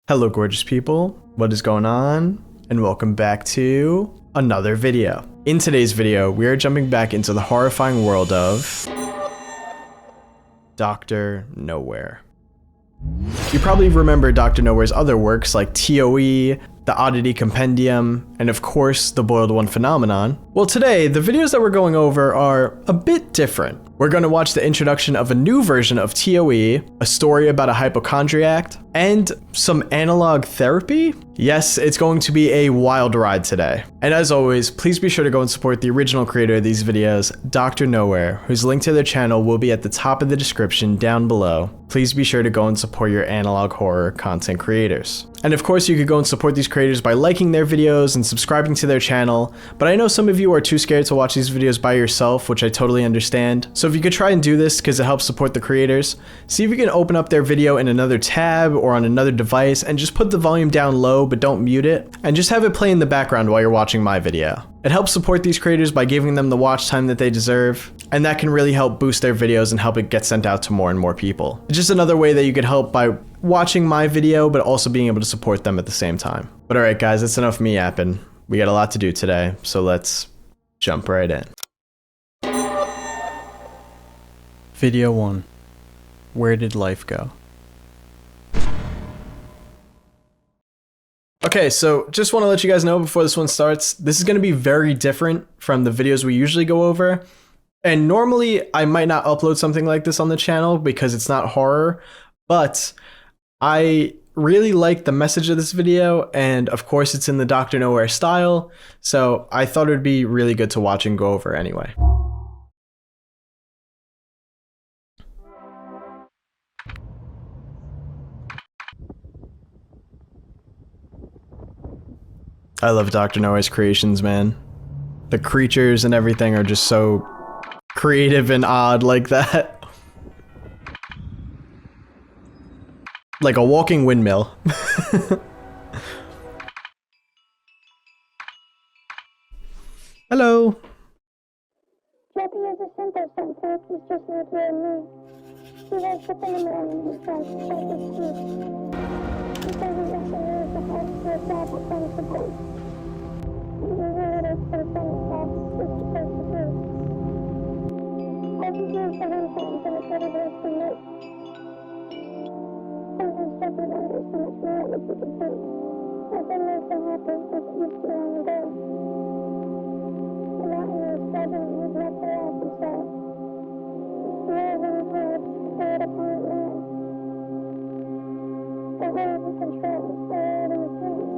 Hello gorgeous people, what is going on? And welcome back to another video. In today's video, we are jumping back into the horrifying world of Dr. Nowhere. You probably remember Dr. Nowhere's other works like T.O.E, the Oddity Compendium, and of course, the Boiled One phenomenon. Well, today, the videos that we're going over are a bit different. We're going to watch the introduction of a new version of T.O.E, a story about a hypochondriac, and some analog therapy? Yes, it's going to be a wild ride today. And as always, please be sure to go and support the original creator of these videos, Dr. Nowhere, whose link to their channel will be at the top of the description down below. Please be sure to go and support your analog horror content creators. And of course, you could go and support these creators by liking their videos and subscribing to their channel, but I know some of you are too scared to watch these videos by yourself, which I totally understand. So if you could try and do this because it helps support the creators, see if you can open up their video in another tab or on another device and just put the volume down low but don't mute it, and just have it play in the background while you're watching my video. It helps support these creators by giving them the watch time that they deserve, and that can really help boost their videos and help it get sent out to more and more people. It's just another way that you could help by watching my video, but also being able to support them at the same time. But alright guys, that's enough of me yapping. We got a lot to do today, so let's jump right in. Video 1. Where did life go? Okay, so just want to let you guys know before this one starts, this is going to be very different from the videos we usually go over. And normally I might not upload something like this on the channel because it's not horror, but I really like the message of this video, and of course it's in the Dr. Nowhere style, so I thought it would be really good to watch and go over anyway. I love Dr. Nowhere's creations, man. The creatures and everything are just so creative and odd like that. Like a walking windmill. Hello. Maybe as a simple sentence, he's just not you and me. He wakes up in the morning, he tries to shake his teeth. He says he just knows the head to a bad thing to do. He realizes for the thing that he's supposed to do. Every year for himself and it's better than to me. Sometimes people don't do so much more that you could do. I've been made so happy with you two on the go. Not in your seven, you've left her off and said, swears in his words, scared upon man. The words he controls, scared in his hands.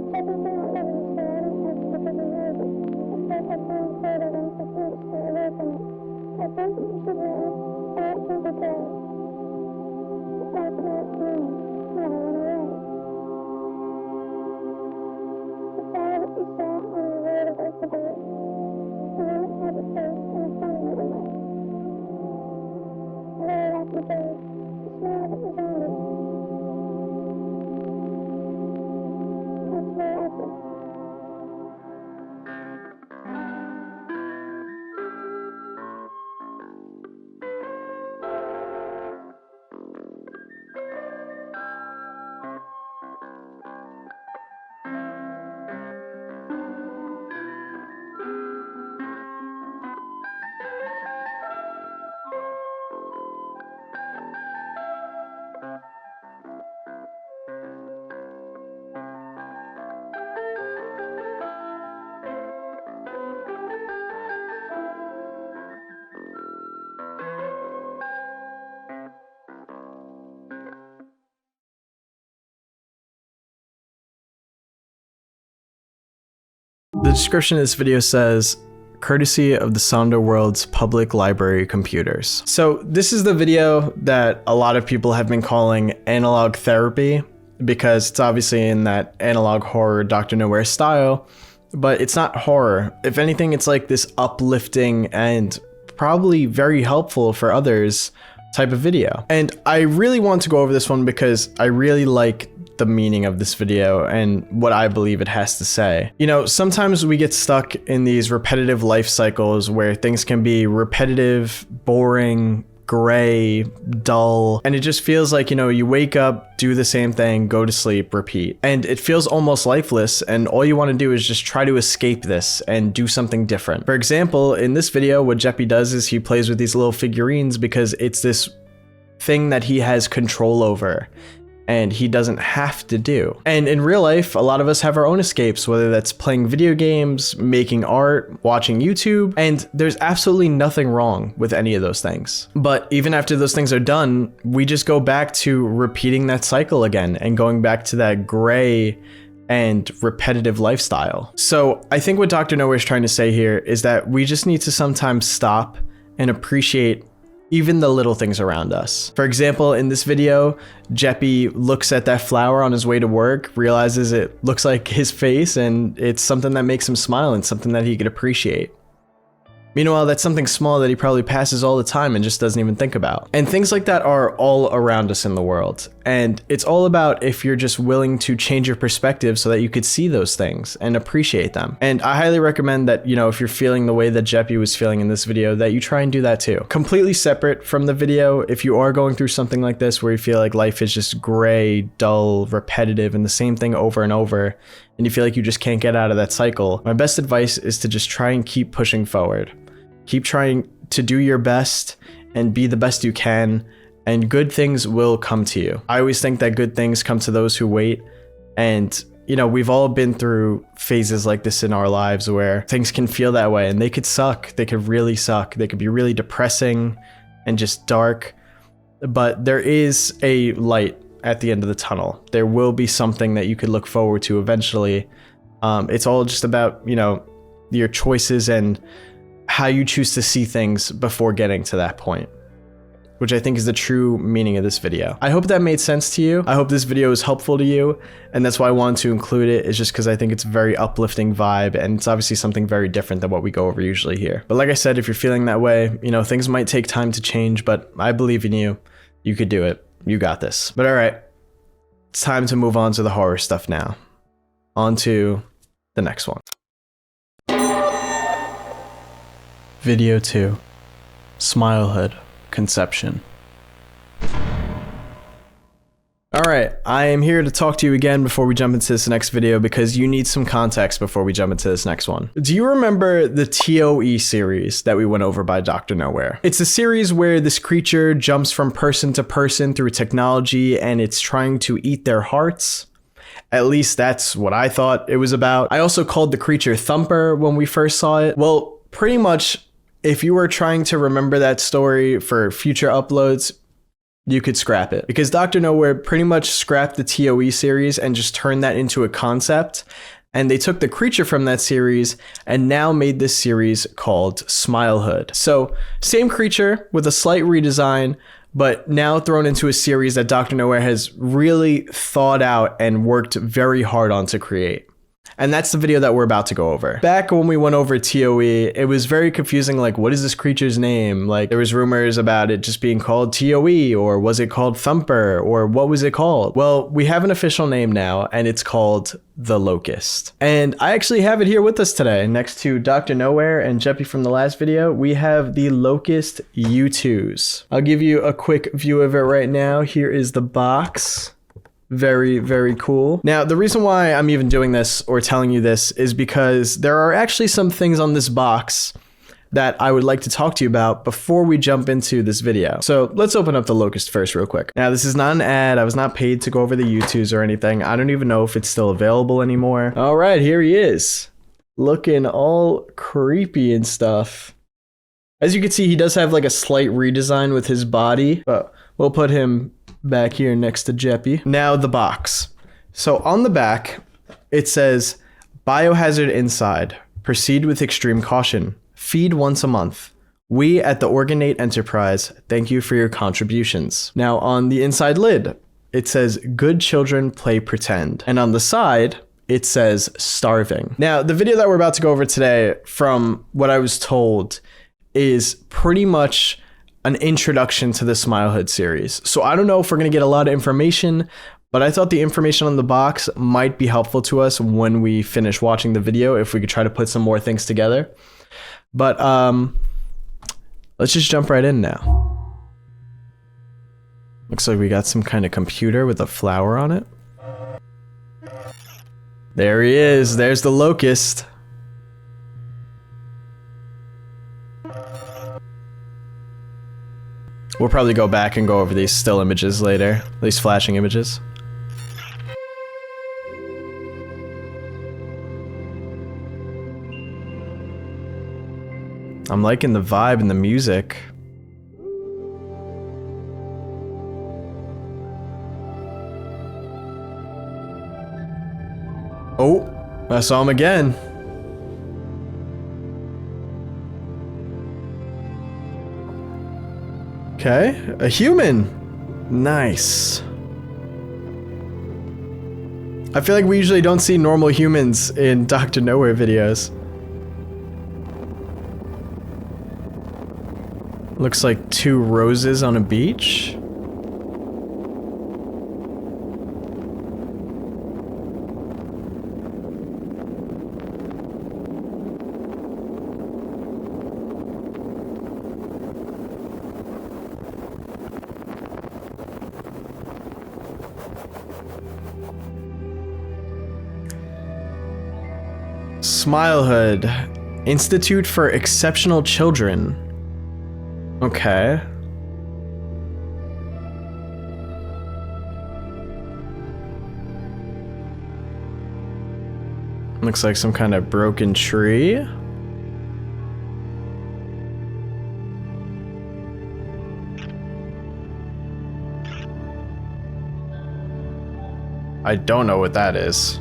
Everything I love in this world has because of music. It's like I've gone further than techniques to awaken it. I think that you should know, and it should be good. It's like the next morning, never went away. The fire that you saw on the road of earth to do it. The one that had a face and a funny little way. A very happy day. The smile that was on it. That's where I was. The description of this video says, courtesy of the Sonder World's public library computers. So this is the video that a lot of people have been calling analog therapy because it's obviously in that analog horror Dr. Nowhere style, but it's not horror. If anything, it's like this uplifting and probably very helpful for others type of video. And I really want to go over this one because I really like the meaning of this video and what I believe it has to say. You know, sometimes we get stuck in these repetitive life cycles where things can be repetitive, boring, gray, dull, and it just feels like, you know, you wake up, do the same thing, go to sleep, repeat. And it feels almost lifeless, and all you want to do is just try to escape this and do something different. For example, in this video, what Jeppy does is he plays with these little figurines because it's this thing that he has control over and he doesn't have to do. And in real life, a lot of us have our own escapes, whether that's playing video games, making art, watching YouTube, and there's absolutely nothing wrong with any of those things. But even after those things are done, we just go back to repeating that cycle again and going back to that gray and repetitive lifestyle. So I think what Dr. Nowhere is trying to say here is that we just need to sometimes stop and appreciate even the little things around us. For example, in this video, Jeppy looks at that flower on his way to work, realizes it looks like his face, and it's something that makes him smile and something that he could appreciate. Meanwhile, that's something small that he probably passes all the time and just doesn't even think about. And things like that are all around us in the world. And it's all about if you're just willing to change your perspective so that you could see those things and appreciate them. And I highly recommend that, you know, if you're feeling the way that Jeppy was feeling in this video, that you try and do that too. Completely separate from the video, if you are going through something like this where you feel like life is just gray, dull, repetitive, and the same thing over and over, and you feel like you just can't get out of that cycle, my best advice is to just try and keep pushing forward. Keep trying to do your best and be the best you can, and good things will come to you. I always think that good things come to those who wait, and you know, we've all been through phases like this in our lives where things can feel that way, and they could suck. They could really suck. They could be really depressing and just dark, but there is a light at the end of the tunnel. There will be something that you could look forward to eventually. It's all just about, you know, your choices and how you choose to see things before getting to that point, which I think is the true meaning of this video. I hope that made sense to you. I hope this video is helpful to you, and that's why I wanted to include it, is just because I think it's a very uplifting vibe, and it's obviously something very different than what we go over usually here. But like I said, if you're feeling that way, you know, things might take time to change, but I believe in you. You could do it. You got this. But all right, it's time to move on to the horror stuff now. On to the next one. Video 2. SMILEHOOD. Conception. Alright, I am here to talk to you again before we jump into this next video because you need some context before we jump into this next one. Do you remember the T.O.E. series that we went over by Dr. Nowhere? It's a series where this creature jumps from person to person through technology and it's trying to eat their hearts. At least that's what I thought it was about. I also called the creature Thumper when we first saw it. Well, pretty much if you were trying to remember that story for future uploads, you could scrap it, because Dr. Nowhere pretty much scrapped the T.O.E. series and just turned that into a concept. And they took the creature from that series and now made this series called SMILEHOOD. So same creature with a slight redesign, but now thrown into a series that Dr. Nowhere has really thought out and worked very hard on to create. And that's the video that we're about to go over. Back when we went over T.O.E., it was very confusing, like, what is this creature's name? Like, there was rumors about it just being called T.O.E., or was it called Thumper, or what was it called? Well, we have an official name now, and it's called the Locust. And I actually have it here with us today. Next to Dr. Nowhere and Jeppy from the last video, we have the Locust U2s. I'll give you a quick view of it right now. Here is the box. Very, very cool. Now, the reason why I'm even doing this or telling you this is because there are actually some things on this box that I would like to talk to you about before we jump into this video. So let's open up the Locust first real quick. Now, this is not an ad. I was not paid to go over the U2s or anything. I don't even know if it's still available anymore. All right, here he is. Looking all creepy and stuff. As you can see, he does have like a slight redesign with his body, but we'll put him back here next to Jeppy. Now the box. So on the back, it says, biohazard inside. Proceed with extreme caution. Feed once a month. We at the Organate Enterprise thank you for your contributions. Now on the inside lid, it says, good children play pretend. And on the side, it says starving. Now the video that we're about to go over today, from what I was told, is pretty much an introduction to the SMILEHOOD series. So I don't know if we're going to get a lot of information, but I thought the information on the box might be helpful to us when we finish watching the video, if we could try to put some more things together. But let's just jump right in now. Looks like we got some kind of computer with a flower on it. There he is. There's the locust. We'll probably go back and go over these still images later. These flashing images. I'm liking the vibe and the music. Oh, I saw him again. Okay, a human. Nice. I feel like we usually don't see normal humans in Dr. Nowhere videos. Looks like 2 roses on a beach. SMILEHOOD, Institute for Exceptional Children. Okay. Looks like some kind of broken tree. I don't know what that is.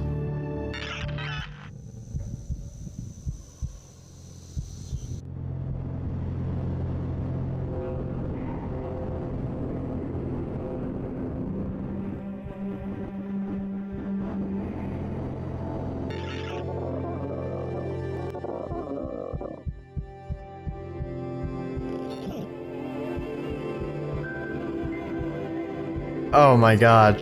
Oh my god.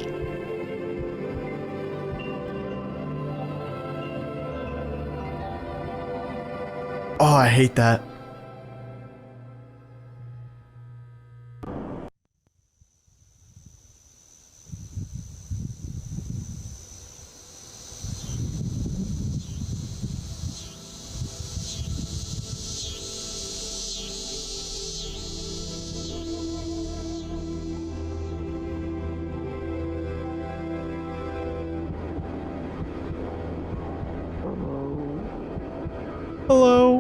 Oh, I hate that. Hello.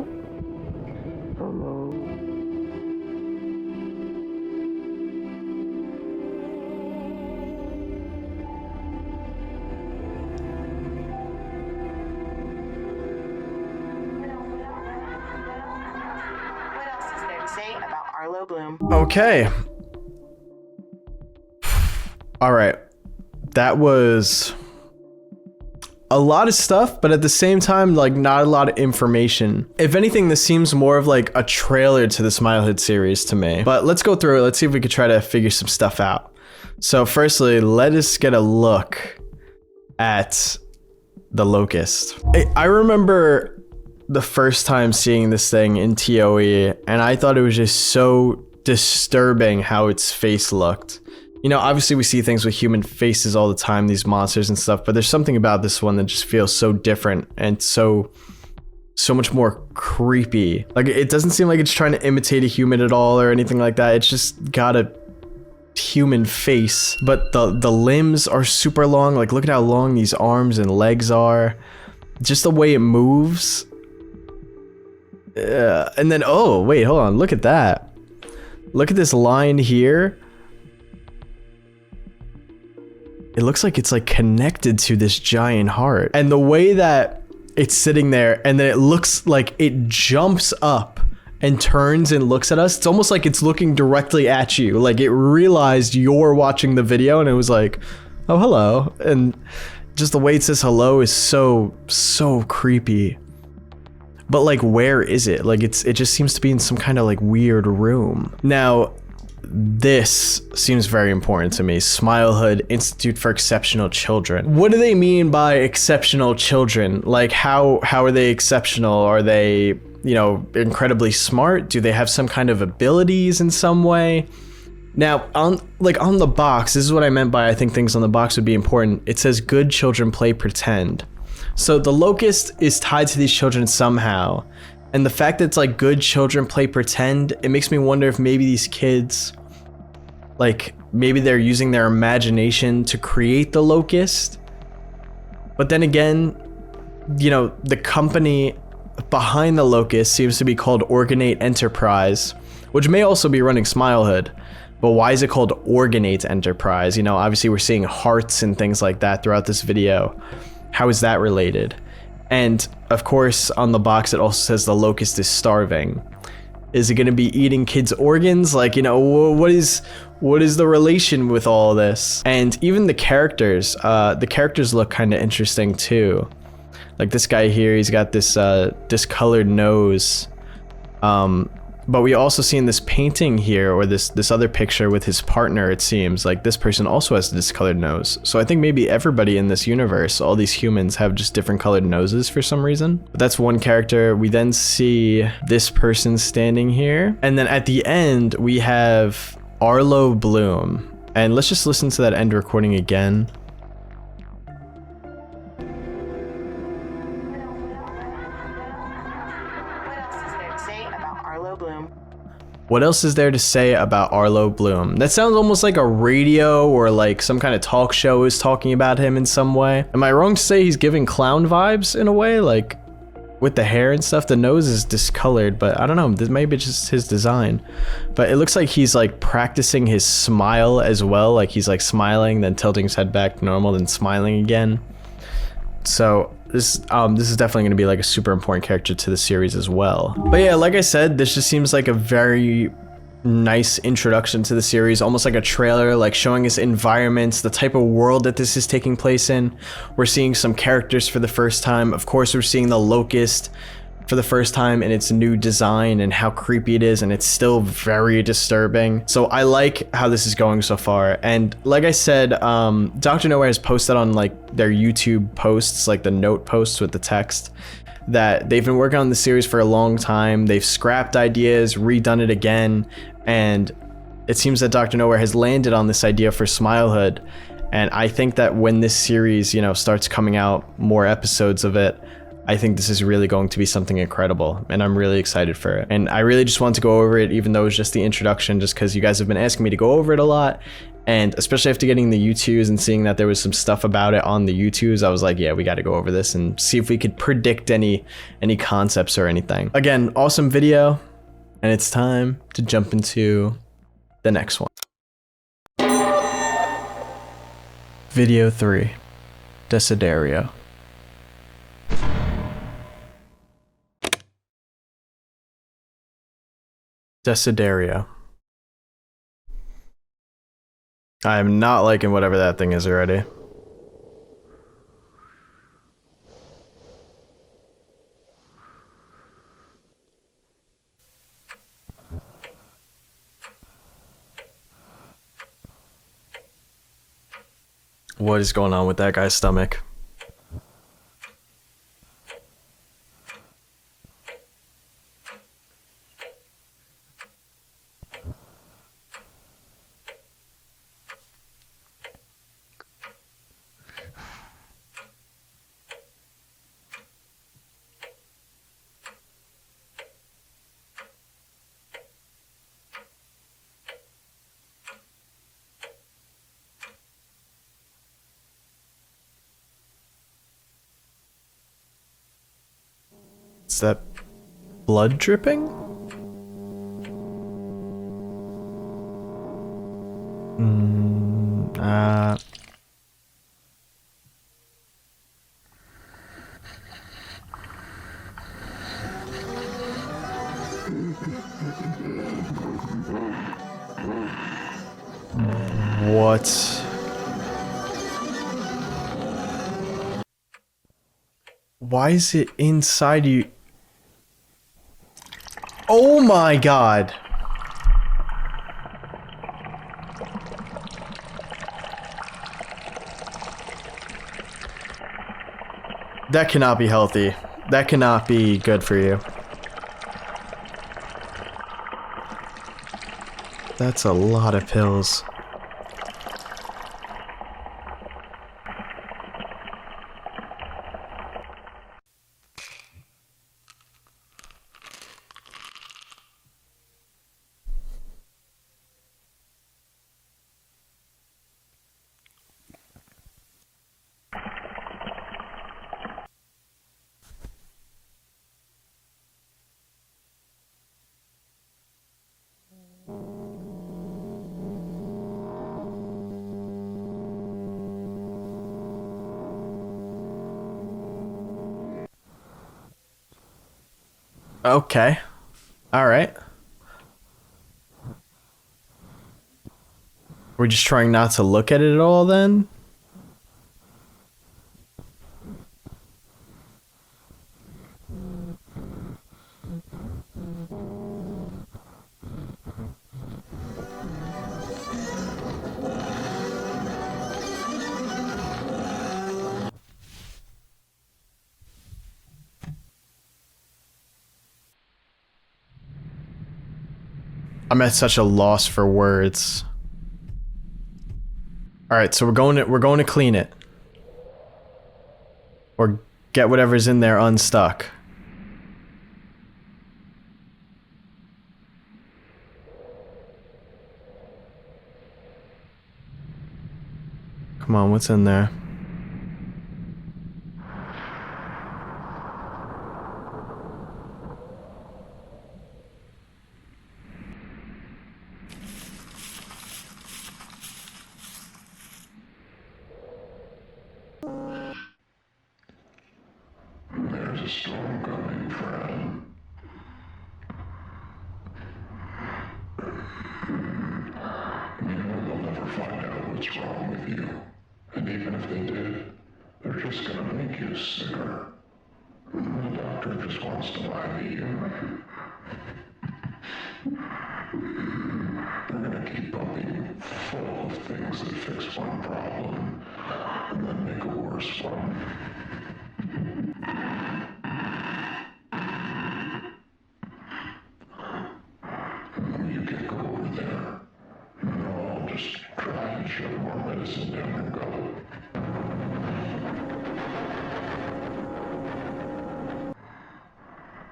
What else is there to say about Arlo Bloom? Okay. All right. That was a lot of stuff, but at the same time, like, not a lot of information. If anything, this seems more of like a trailer to the SMILEHOOD series to me. But let's go through it. Let's see if we could try to figure some stuff out. So firstly, let us get a look at the locust. I remember the first time seeing this thing in T.O.E, and I thought it was just so disturbing how its face looked. You know, obviously we see things with human faces all the time, these monsters and stuff, but there's something about this one that just feels so different and so much more creepy. Like, it doesn't seem like it's trying to imitate a human at all or anything like that. It's just got a human face, but the limbs are super long. Like, look at how long these arms and legs are. Just the way it moves. And then, oh, wait, hold on. Look at that. Look at this line here. It looks like it's like connected to this giant heart. And the way that it's sitting there and then it looks like it jumps up and turns and looks at us. It's almost like it's looking directly at you. Like, it realized you're watching the video and it was like, oh, hello. And just the way it says hello is so creepy. But like, where is it? Like, it just seems to be in some kind of like weird room. Now, this seems very important to me. SMILEHOOD, Institute for Exceptional Children. What do they mean by exceptional children? Like, how are they exceptional? Are they, you know, incredibly smart? Do they have some kind of abilities in some way? Now, on the box, this is what I meant by I think things on the box would be important. It says good children play pretend. So the locust is tied to these children somehow. And the fact that it's like good children play pretend, it makes me wonder if maybe these kids, like maybe they're using their imagination to create the locust. But then again, you know, the company behind the locust seems to be called Organate Enterprise, which may also be running SMILEHOOD. But why is it called Organate Enterprise? You know, obviously we're seeing hearts and things like that throughout this video. How is that related? And of course, on the box, it also says the locust is starving. Is it going to be eating kids' organs? Like, you know, what is the relation with all this? And even the characters look kind of interesting too. Like this guy here, he's got this discolored nose. But we also see in this painting here, or this other picture with his partner, it seems like this person also has a discolored nose. So I think maybe everybody in this universe, all these humans have just different colored noses for some reason. But that's one character. We then see this person standing here. And then at the end, we have Arlo Bloom. And let's just listen to that end recording again. What else is there to say about Arlo Bloom? That sounds almost like a radio or like some kind of talk show is talking about him in some way. Am I wrong to say he's giving clown vibes in a way? Like with the hair and stuff, the nose is discolored, but I don't know, this may be just his design. But it looks like he's like practicing his smile as well. Like he's like smiling, then tilting his head back to normal, then smiling again. So this is definitely going to be like a super important character to the series as well. But yeah, like I said, this just seems like a very nice introduction to the series, almost like a trailer, like showing us environments, the type of world that this is taking place in. We're seeing some characters for the first time. Of course, we're seeing the locust for the first time in its new design and how creepy it is, and it's still very disturbing. So I like how this is going so far. And like I said, Dr. Nowhere has posted on like their YouTube posts, like the note posts with the text, that they've been working on the series for a long time. They've scrapped ideas, redone it again, and it seems that Dr. Nowhere has landed on this idea for SMILEHOOD. And I think that when this series, you know, starts coming out, more episodes of it, I think this is really going to be something incredible, and I'm really excited for it. And I really just want to go over it, even though it was just the introduction, just because you guys have been asking me to go over it a lot. And especially after getting the YouTubes and seeing that there was some stuff about it on the YouTubes, I was like, yeah, we got to go over this and see if we could predict any concepts or anything. Again, awesome video, and it's time to jump into the next one. Video 3, Desiderio. Desiderio. I am not liking whatever that thing is already. What is going on with that guy's stomach? Is that blood dripping? What? Why is it inside you? Oh my god. That cannot be healthy. That cannot be good for you. That's a lot of pills. Okay. Alright. We're just trying not to look at it at all then? I'm at such a loss for words. All right, so we're going to clean it. Or get whatever's in there unstuck. Come on, what's in there? There's a storm coming, friend. You know they'll never find out what's wrong with you. And even if they did, they're just gonna make you sicker. The doctor just wants to lie to you. They're gonna keep pumping you full of things that fix one problem and then make a worse one. You can go over there, and I'll just try and shove more medicine down your gullet.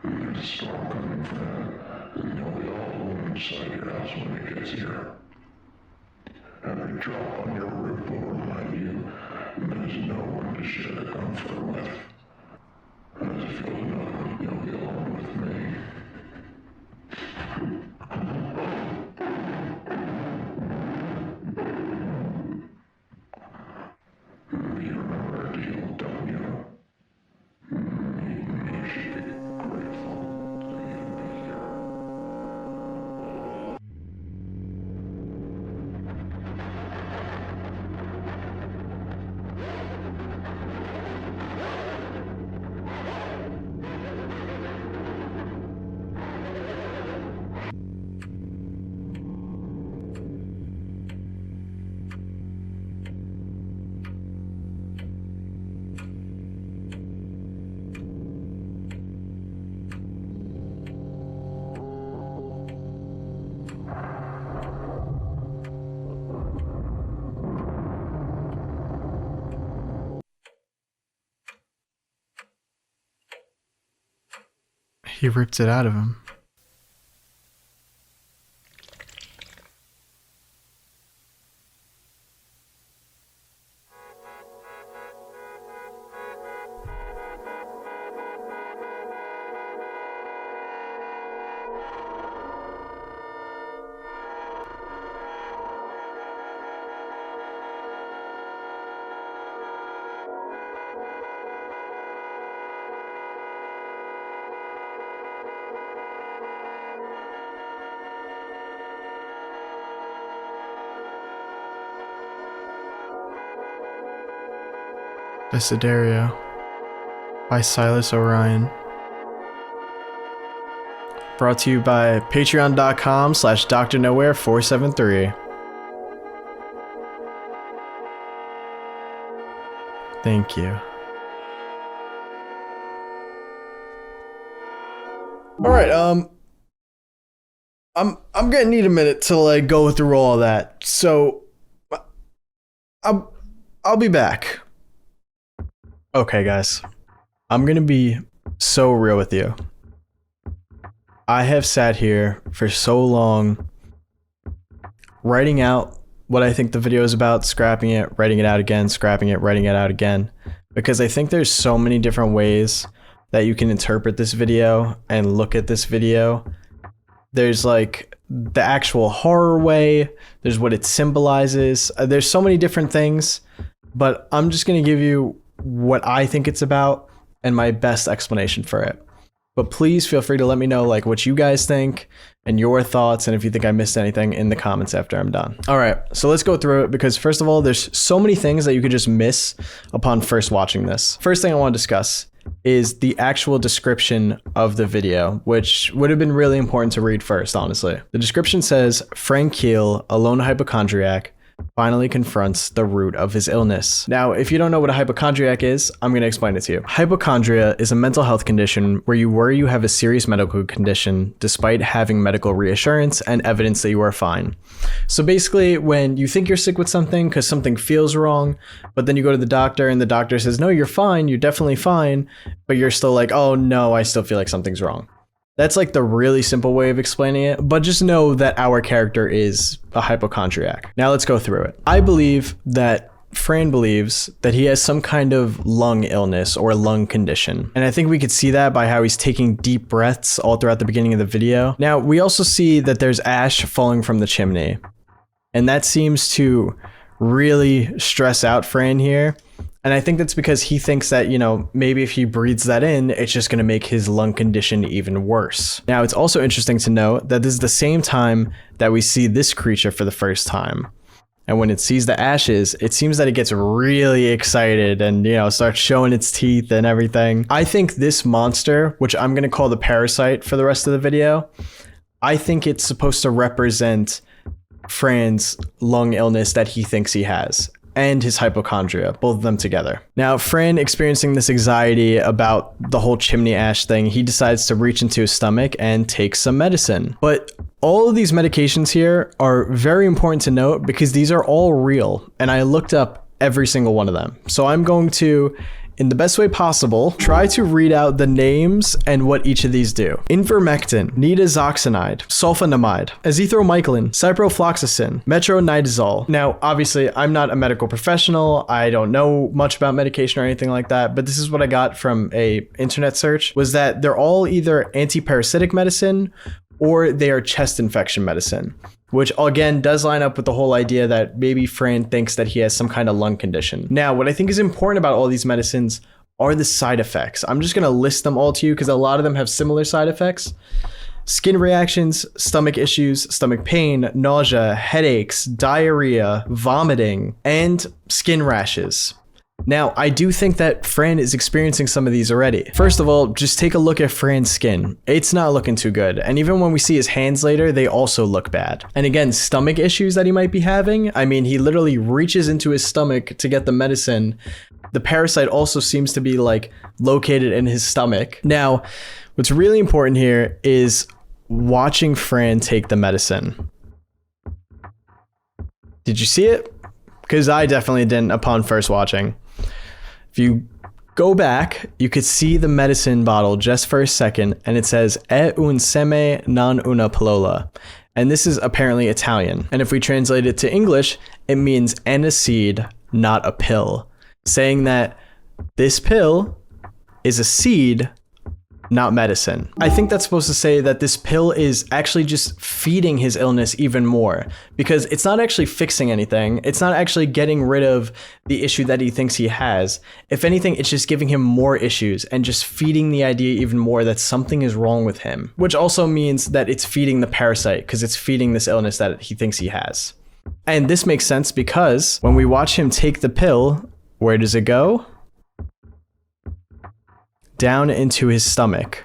There's a storm coming, friend, and you'll be all alone inside your house when it gets here. Every drop on your roof will remind you there's no one to share the comfort with. As if you'll know you'll be alone with me. You remember a deal, don't you? You should be grateful to even be here. He ripped it out of him. Desiderio by Silas Orion. Brought to you by patreon.com/drnowhere473. Thank you. Alright, I'm gonna need a minute to like go through all that. So I'll be back. Okay, guys. I'm gonna be so real with you. I have sat here for so long writing out what I think the video is about, scrapping it, writing it out again, scrapping it, writing it out again, because I think there's so many different ways that you can interpret this video and look at this video. There's like the actual horror way, there's what it symbolizes, there's so many different things, but I'm just gonna give you what I think it's about and my best explanation for it. But please feel free to let me know like what you guys think and your thoughts, and if you think I missed anything in the comments after I'm done. All right, so let's go through it, because first of all, there's so many things that you could just miss upon first watching this. First thing I want to discuss is the actual description of the video, which would have been really important to read first, honestly. The description says, Frank Keel, a lone hypochondriac, finally confronts the root of his illness. Now, if you don't know what a hypochondriac is, I'm going to explain it to you. Hypochondria is a mental health condition where you worry you have a serious medical condition despite having medical reassurance and evidence that you are fine. So basically, when you think you're sick with something because something feels wrong, but then you go to the doctor and the doctor says, no, you're fine, you're definitely fine, but you're still like, oh no, I still feel like something's wrong. That's like the really simple way of explaining it, but just know that our character is a hypochondriac. Now let's go through it. I believe that Fran believes that he has some kind of lung illness or lung condition. And I think we could see that by how he's taking deep breaths all throughout the beginning of the video. Now, we also see that there's ash falling from the chimney, and that seems to really stress out Fran here. And I think that's because he thinks that, you know, maybe if he breathes that in, it's just going to make his lung condition even worse. Now, it's also interesting to note that this is the same time that we see this creature for the first time. And when it sees the ashes, it seems that it gets really excited and, you know, starts showing its teeth and everything. I think this monster, which I'm going to call the parasite for the rest of the video, I think it's supposed to represent Fran's lung illness that he thinks he has, and his hypochondria, both of them together. Now, Fran, experiencing this anxiety about the whole chimney ash thing, he decides to reach into his stomach and take some medicine. But all of these medications here are very important to note because these are all real, and I looked up every single one of them. So I'm going to, in the best way possible, try to read out the names and what each of these do. Ivermectin, nitazoxanide, sulfonamide, azithromycin, ciprofloxacin, metronidazole. Now, obviously, I'm not a medical professional. I don't know much about medication or anything like that, but this is what I got from a internet search, was that they're all either anti-parasitic medicine or they are chest infection medicine, which again does line up with the whole idea that maybe Fran thinks that he has some kind of lung condition. Now, what I think is important about all these medicines are the side effects. I'm just going to list them all to you because a lot of them have similar side effects. Skin reactions, stomach issues, stomach pain, nausea, headaches, diarrhea, vomiting, and skin rashes. Now, I do think that Fran is experiencing some of these already. First of all, just take a look at Fran's skin. It's not looking too good. And even when we see his hands later, they also look bad. And again, stomach issues that he might be having. I mean, he literally reaches into his stomach to get the medicine. The parasite also seems to be like located in his stomach. Now, what's really important here is watching Fran take the medicine. Did you see it? Because I definitely didn't upon first watching. If you go back, you could see the medicine bottle just for a second, and it says "E un seme non una pillola," and this is apparently Italian. And if we translate it to English, it means "and a seed, not a pill," saying that this pill is a seed, not medicine. I think that's supposed to say that this pill is actually just feeding his illness even more, because it's not actually fixing anything. It's not actually getting rid of the issue that he thinks he has. If anything, it's just giving him more issues and just feeding the idea even more that something is wrong with him, which also means that it's feeding the parasite because it's feeding this illness that he thinks he has. And this makes sense because when we watch him take the pill, where does it go? Down into his stomach,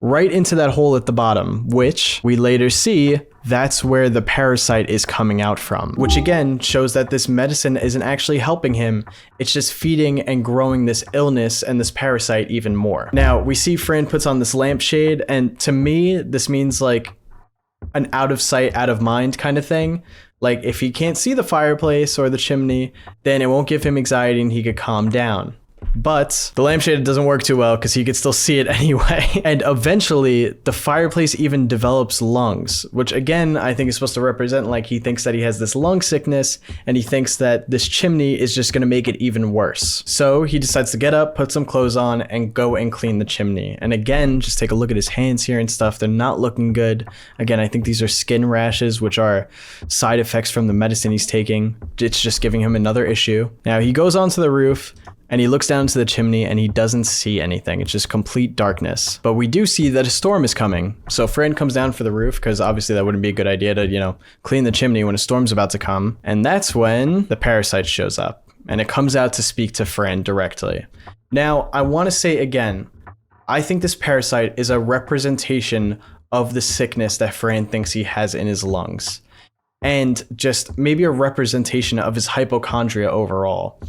right into that hole at the bottom, which we later see that's where the parasite is coming out from, which again shows that this medicine isn't actually helping him. It's just feeding and growing this illness and this parasite even more. Now we see Fran puts on this lampshade, and to me, this means like an out of sight, out of mind kind of thing. Like if he can't see the fireplace or the chimney, then it won't give him anxiety and he could calm down. But the lampshade doesn't work too well because he could still see it anyway. And eventually the fireplace even develops lungs, which again, I think is supposed to represent like he thinks that he has this lung sickness and he thinks that this chimney is just going to make it even worse. So he decides to get up, put some clothes on and go and clean the chimney. And again, just take a look at his hands here and stuff. They're not looking good. Again, I think these are skin rashes, which are side effects from the medicine he's taking. It's just giving him another issue. Now he goes onto the roof and he looks down into the chimney and he doesn't see anything. It's just complete darkness. But we do see that a storm is coming. So Fran comes down for the roof because obviously that wouldn't be a good idea to, clean the chimney when a storm's about to come. And that's when the parasite shows up and it comes out to speak to Fran directly. Now, I want to say again, I think this parasite is a representation of the sickness that Fran thinks he has in his lungs. And just maybe a representation of his hypochondria overall.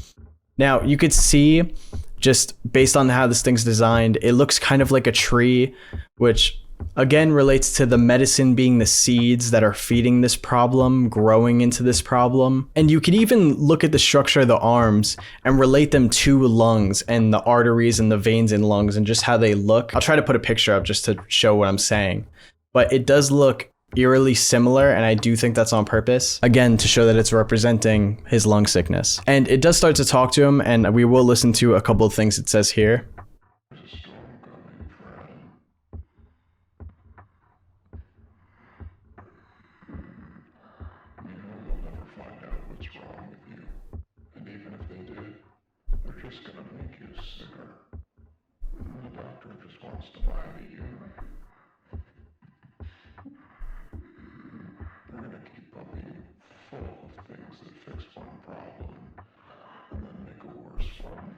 Now, you could see, just based on how this thing's designed, it looks kind of like a tree, which again relates to the medicine being the seeds that are feeding this problem, growing into this problem. And you could even look at the structure of the arms and relate them to lungs and the arteries and the veins in lungs and just how they look. I'll try to put a picture up just to show what I'm saying. But it does look eerily similar, and I do think that's on purpose, again, to show that it's representing his lung sickness. And it does start to talk to him, and we will listen to a couple of things it says here. There's a storm coming, friend. You'll never find out what's wrong with you. And even if they did, they're just gonna make you sicker. The doctor just wants to lie to you. They're gonna keep pumping you full of things that fix one problem and then make a worse one.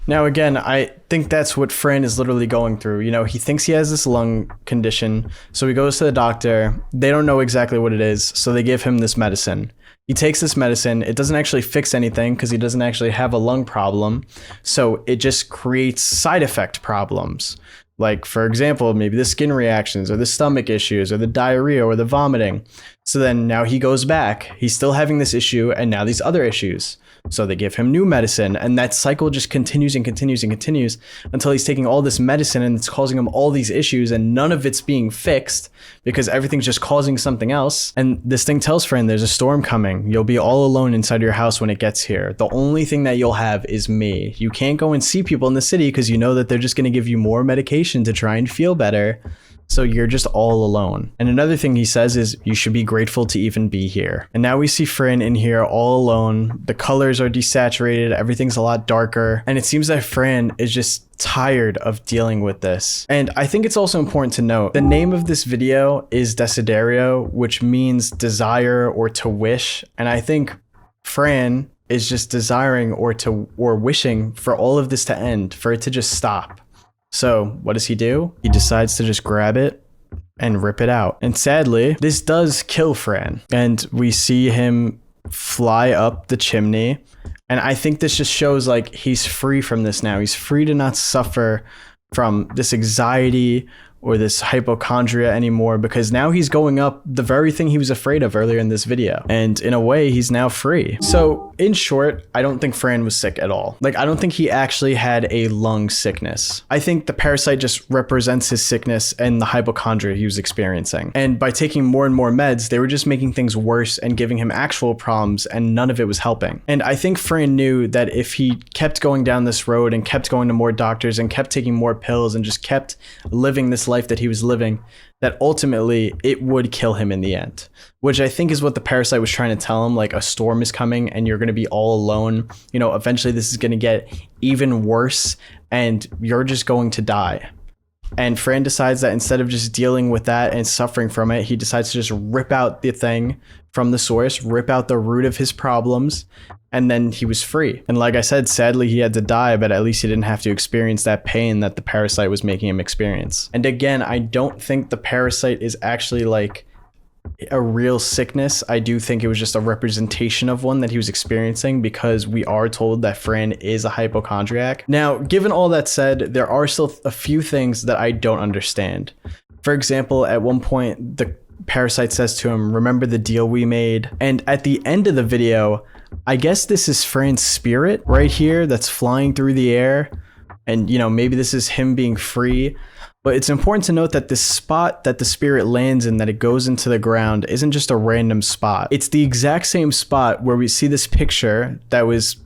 Now, again, I think that's what Fran is literally going through. He thinks he has this lung condition, so he goes to the doctor. They don't know exactly what it is, so they give him this medicine. He takes this medicine. It doesn't actually fix anything because he doesn't actually have a lung problem, so it just creates side effect problems. Like, for example, maybe the skin reactions or the stomach issues or the diarrhea or the vomiting. So then now he goes back. He's still having this issue and now these other issues. So they give him new medicine and that cycle just continues and continues and continues until he's taking all this medicine and it's causing him all these issues and none of it's being fixed because everything's just causing something else. And this thing tells Fran there's a storm coming. You'll be all alone inside your house when it gets here. The only thing that you'll have is me. You can't go and see people in the city because you know that they're just going to give you more medication to try and feel better. So you're just all alone. And another thing he says is you should be grateful to even be here. And now we see Fran in here all alone. The colors are desaturated. Everything's a lot darker. And it seems that Fran is just tired of dealing with this. And I think it's also important to note the name of this video is Desiderio, which means desire or to wish. And I think Fran is just desiring or wishing for all of this to end, for it to just stop. So what does he do? He decides to just grab it and rip it out. And sadly, this does kill Fran. And we see him fly up the chimney. And I think this just shows like he's free from this now. He's free to not suffer from this anxiety or this hypochondria anymore because now he's going up the very thing he was afraid of earlier in this video. And in a way, he's now free. So in short, I don't think Fran was sick at all. Like, I don't think he actually had a lung sickness. I think the parasite just represents his sickness and the hypochondria he was experiencing. And by taking more and more meds, they were just making things worse and giving him actual problems and none of it was helping. And I think Fran knew that if he kept going down this road and kept going to more doctors and kept taking more pills and just kept living this life that he was living, that ultimately it would kill him in the end, which I think is what the parasite was trying to tell him, like a storm is coming and you're going to be all alone. Eventually this is going to get even worse and you're just going to die. And Fran decides that instead of just dealing with that and suffering from it, he decides to just rip out the thing from the source, rip out the root of his problems, and then he was free. And like I said, sadly, he had to die, but at least he didn't have to experience that pain that the parasite was making him experience. And again, I don't think the parasite is actually like a real sickness. I do think it was just a representation of one that he was experiencing, because we are told that Fran is a hypochondriac. Now, given all that said, there are still a few things that I don't understand. For example, at one point, the parasite says to him, "Remember the deal we made?" And at the end of the video, I guess this is Fran's spirit right here that's flying through the air. And, you know, maybe this is him being free. But it's important to note that this spot that the spirit lands in, that it goes into the ground, isn't just a random spot. It's the exact same spot where we see this picture that was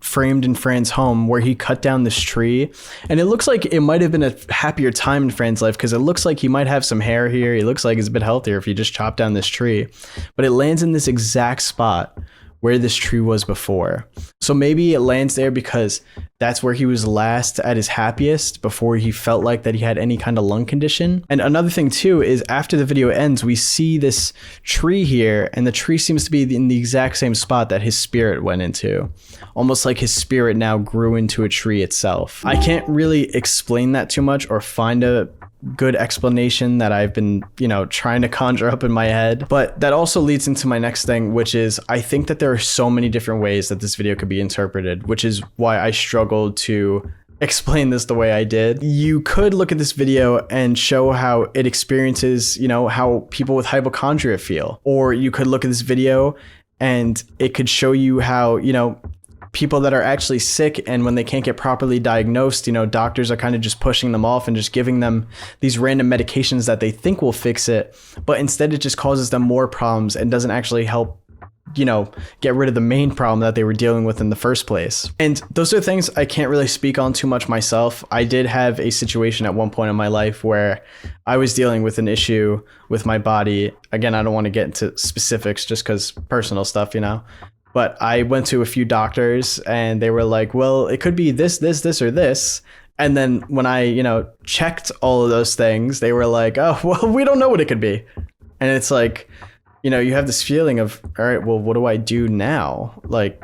framed in Fran's home, where he cut down this tree. And it looks like it might have been a happier time in Fran's life, because it looks like he might have some hair here. He looks like he's a bit healthier if he just chopped down this tree. But it lands in this exact spot where this tree was before. So maybe it lands there because that's where he was last at his happiest, before he felt like that he had any kind of lung condition. And another thing too is, after the video ends, we see this tree here, and the tree seems to be in the exact same spot that his spirit went into. Almost like his spirit now grew into a tree itself. I can't really explain that too much or find a good explanation that I've been, you know, trying to conjure up in my head. But that also leads into my next thing, which is, I think that there are so many different ways that this video could be interpreted, which is why I struggled to explain this the way I did. You could look at this video and show how it experiences, you know, how people with hypochondria feel. Or you could look at this video and it could show you how, you know, people that are actually sick, and when they can't get properly diagnosed, you know, doctors are kind of just pushing them off and just giving them these random medications that they think will fix it, but instead it just causes them more problems and doesn't actually help, you know, get rid of the main problem that they were dealing with in the first place. And those are things I can't really speak on too much myself. I did have a situation at one point in my life where I was dealing with an issue with my body. Again, I don't want to get into specifics just because personal stuff, you know. But I went to a few doctors and they were like, well, it could be this, or this. And then when I, you know, checked all of those things, they were like, oh, well, we don't know what it could be. And it's like, you know, you have this feeling of, all right, well, what do I do now? Like,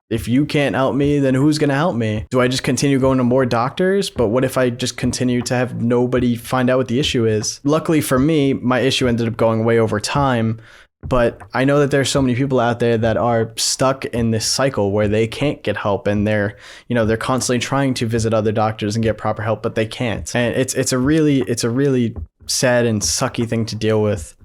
if you can't help me, then who's going to help me? Do I just continue going to more doctors? But what if I just continue to have nobody find out what the issue is? Luckily for me, my issue ended up going away over time. But I know that there's so many people out there that are stuck in this cycle where they can't get help, and they're constantly trying to visit other doctors and get proper help, but they can't. And it's a really sad and sucky thing to deal with,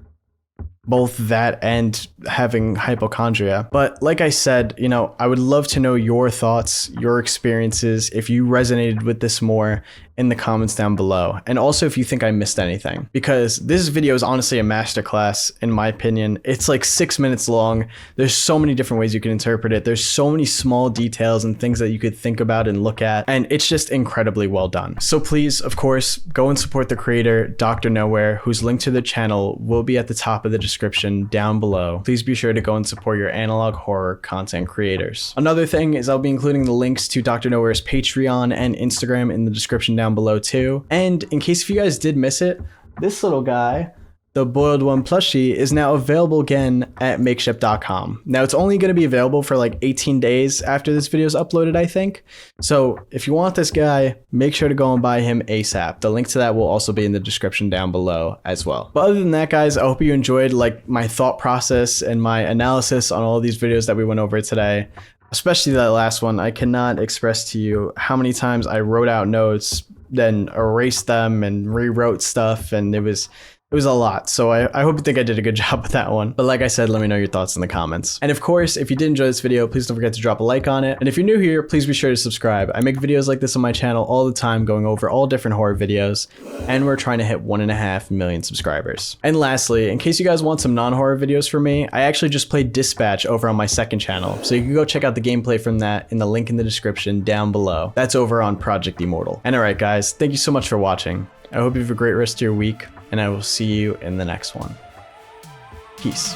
both that and having hypochondria. But like I said, you know, I would love to know your thoughts, your experiences, if you resonated with this more, in the comments down below. And also if you think I missed anything, because this video is honestly a masterclass in my opinion. It's like 6 minutes long. There's so many different ways you can interpret it. There's so many small details and things that you could think about and look at, and it's just incredibly well done. So please, of course, go and support the creator, Dr. Nowhere, whose link to the channel will be at the top of the description down below. Please be sure to go and support your analog horror content creators. Another thing is I'll be including the links to Dr. Nowhere's Patreon and Instagram in the description down below too. And in case if you guys did miss it, this little guy, the Boiled One plushie, is now available again at makeshift.com. Now it's only going to be available for like 18 days after this video is uploaded, I think. So if you want this guy, make sure to go and buy him ASAP. The link to that will also be in the description down below as well. But other than that, guys, I hope you enjoyed like my thought process and my analysis on all these videos that we went over today. Especially that last one. I cannot express to you how many times I wrote out notes, then erased them and rewrote stuff, and it was a lot. So I hope you think I did a good job with that one. But like I said, let me know your thoughts in the comments. And of course, if you did enjoy this video, please don't forget to drop a like on it. And if you're new here, please be sure to subscribe. I make videos like this on my channel all the time, going over all different horror videos, and we're trying to hit 1.5 million subscribers. And lastly, in case you guys want some non-horror videos from me, I actually just played Dispatch over on my second channel. So you can go check out the gameplay from that in the link in the description down below. That's over on Project Immortal. And alright guys, thank you so much for watching. I hope you have a great rest of your week, and I will see you in the next one. Peace.